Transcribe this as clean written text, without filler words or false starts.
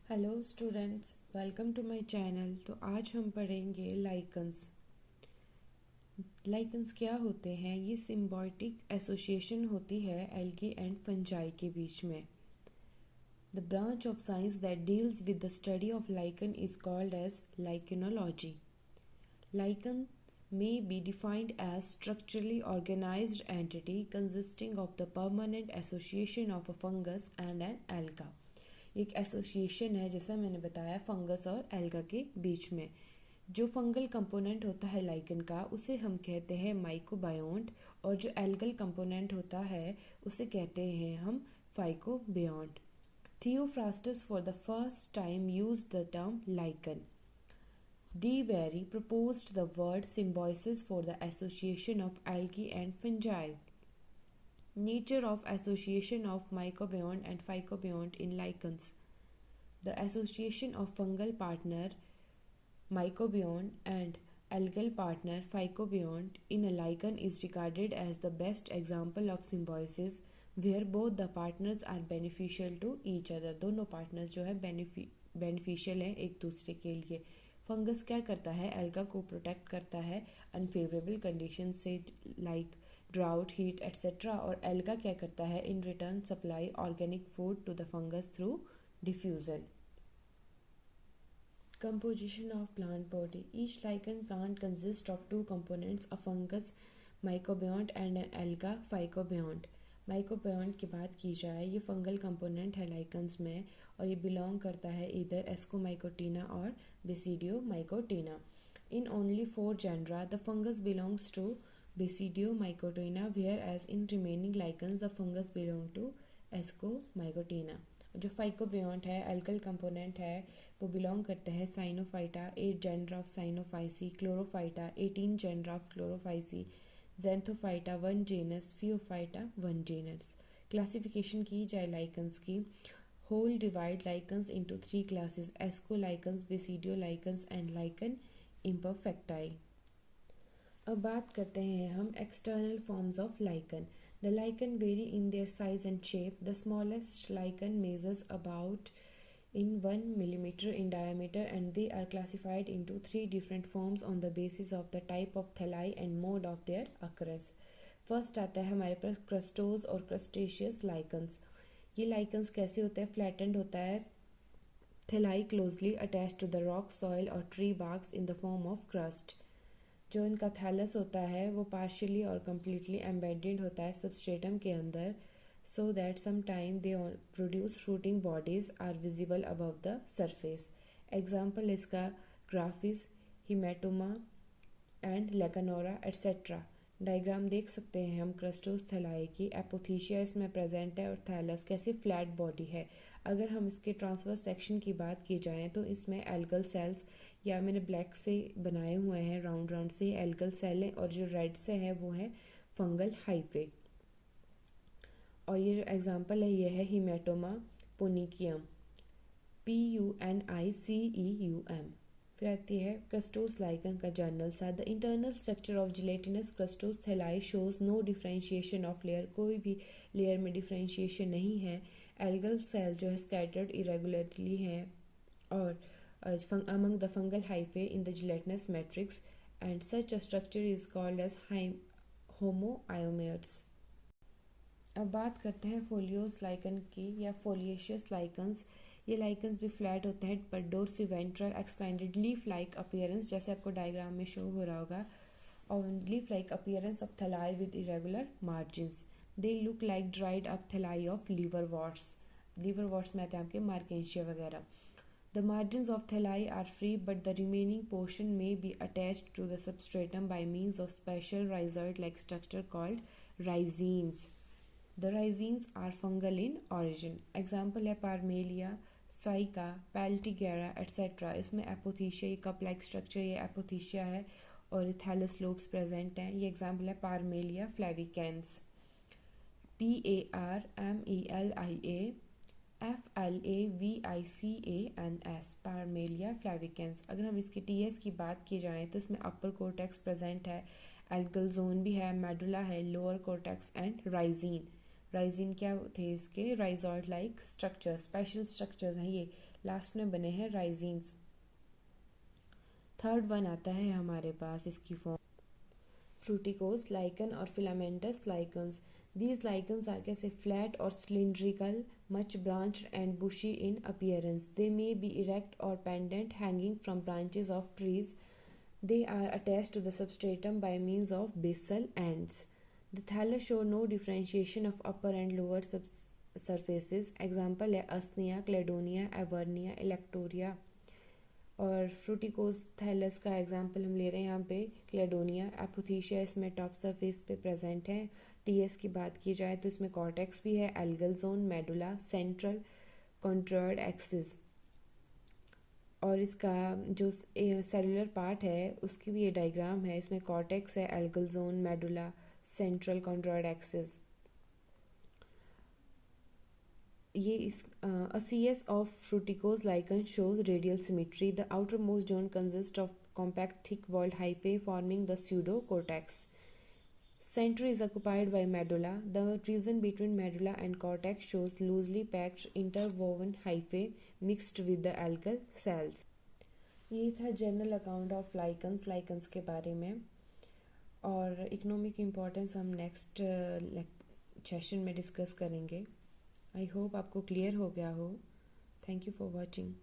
Hello students, welcome to my channel. तो आज हम पढ़ेंगे लाइकन्स। लाइकन्स क्या होते हैं? ये सिम्बायोटिक एसोसिएशन होती है एल्गी एंड फंजाई के बीच में। The branch of science that deals with the study of lichen is called as lichenology. Lichen may be defined as structurally organized entity consisting of the permanent association of a fungus and an alga। एक association है, जैसा मैंने बताया, fungus और alga के बीच में। जो फंगल कंपोनेंट होता है लाइकन का, उसे हम कहते हैं माइकोबायोन्ट, और जो एल्गल कंपोनेंट होता है उसे कहते हैं हम phycobiont. Theophrastus for the first time used the term lichen. D. Berry proposed the word symbiosis for the association of algae and fungi. Nature of association of mycobiont and phycobiont in lichens. The association of fungal partner mycobiont and algal partner phycobiont in a lichen is regarded as the best example of symbiosis where both the partners are beneficial to each other। दोनों partners जो है beneficial हैं एक दूसरे के लिए। Fungus क्या करता है? एल्गा को प्रोटेक्ट करता है अनफेवरेबल कंडीशन से, लाइक ड्राउट, हीट एट्सेट्रा। और एल्गा क्या करता है? In return supply organic food to the fungus through diffusion. Composition of plant body. Each lichen plant consists of two components, a fungus mycobiont and an alga phycobiont। माइकोबियोन्ट की बात की जाए, ये fungal component है lichens में, और ये belong करता है इधर एस्कोमाइकोटीना और Basidiomycotina. In only 4 genera the fungus belongs to Basidiomycotina, whereas in remaining lichens the fungus belong to Ascomycotina. जो फाइकोबियोन्ट है, एल्गल कंपोनेंट है, वो बिलोंग करते हैं cyanophyta, 8 genera of cyanophyceae, chlorophyta 18 genera of chlorophyceae, xanthophyta 1 genus, phaeophyta 1 genus. Classification की जाए lichens की, whole divide lichens into 3 classes, ascolichens, basidiolichens and lichen imperfecti. अब बात करते हैं हम external forms of lichen. The lichen vary in their size and shape. The smallest lichen measures about in 1 millimeter in diameter, and they are classified into 3 different forms on the basis of the type of thalli and mode of their occurrence। First आता है हमारे पास crustose और क्रस्टेशियस lichens. ये lichens कैसे होते हैं? Flattened होता है, thalli closely attached to the rock, soil और tree barks in the form of crust. जो इनका थैलस होता है वो पार्शियली और कम्प्लीटली एम्बेडेड होता है सबस्ट्रेटम के अंदर, so that some time they produce fruiting bodies are visible above the surface. Example इसका Graphis, Haematomma and Lecanora etcetera. Diagram देख सकते हैं हम क्रस्टोस थैलाई की। एपोथीशिया इसमें प्रेजेंट है और थैलस कैसे फ्लैट बॉडी है। अगर हम इसके ट्रांसवर्स सेक्शन की बात की जाए तो इसमें एल्गल सेल्स, या मैंने ब्लैक से बनाए हुए हैं राउंड राउंड से, एल्गल सेल हैं, और जो रेड से हैं वो हैं फंगल हाइफे। और ये जो एग्जांपल है ये है हिमेटोमा पोनिकियम, PUNICEUM। फिर आती है क्रस्टोस लाइकन का जर्नल सा। The internal structure of gelatinous crustose thalli shows no differentiation of layer. कोई भी लेयर में डिफ्रेंशिएशन नहीं है। एल्गल सेल जो है स्कैटर्ड इरेगुलरली हैं और among the fungal hyphae in the gelatinous matrix, and such a structure is called as homoiomeres। अब बात करते हैं फोलियोस लाइकन की या फोलिएशियस लाइकन्स। ये लाइकन्स भी फ्लैट होते हैं पर dorsiventral expanded leaf like appearance, जैसे आपको डायग्राम में शो हो रहा होगा, और leaf like appearance of thalli with irregular margins. They look like dried up thalli of liverworts. Liverworts में आते हैं आपके मार्केंशिया वगैरह। The margins of thalli are free, but the remaining portion may be attached to the substratum by means of special rhizode-like structure called rhizines। The rhizines are fungal in origin। Example है Parmelia, Saica, Peltigera etc। इसमें एपोथीशिया, ये cup like structure, ये एपोथीशिया है और thallus lobes present हैं। ये example है Parmelia flavicans, PARMELIA FLAVICANS, पार्मेलिया फ्लैविकेंस। अगर हम इसकी TS की बात की जाए तो इसमें अपर कोर्टेक्स प्रेजेंट है, एल्गल जोन भी है, मेडुला है, लोअर कोर्टेक्स एंड राइजीन। राइजिन क्या थे इसके? Rhizoid like structure, special structures हैं ये, लास्ट में बने हैं राइजिन्स। थर्ड वन आता है हमारे पास इसकी फॉर्म, फ्रूटिकोज लाइकन और filamentous lichens. These lichens are कैसे flat or cylindrical, much branched and bushy in appearance. They may be erect or pendant, hanging from branches of trees. They are attached to the substratum by means of basal ends. The thallus show no differentiation of upper and lower surfaces. Example है Asnia, Cladonia, Avernia, Electoria. और फ्रूटिकोज thallus का example हम ले रहे हैं यहाँ पे cladonia, apothecia इसमें टॉप सरफेस पे प्रेजेंट है। टीएस की बात की जाए तो इसमें कॉर्टेक्स भी है, algal zone, medulla, central chondroid axis, और इसका जो सेलुलर पार्ट है उसकी भी ये डायग्राम है, इसमें कॉर्टेक्स है, algal zone, medulla, central chondroid axis. ये इस a CS of fruticose lichen shows radial symmetry. The outermost zone consists of compact thick-walled hyphae forming the pseudocortex. Center is occupied by medulla. The region between medulla and cortex shows loosely packed interwoven hyphae mixed with the algal cells. ये था general account of lichens के बारे में, और economic importance हम next session में discuss करेंगे। I hope आपको क्लियर हो गया हो। Thank you for watching.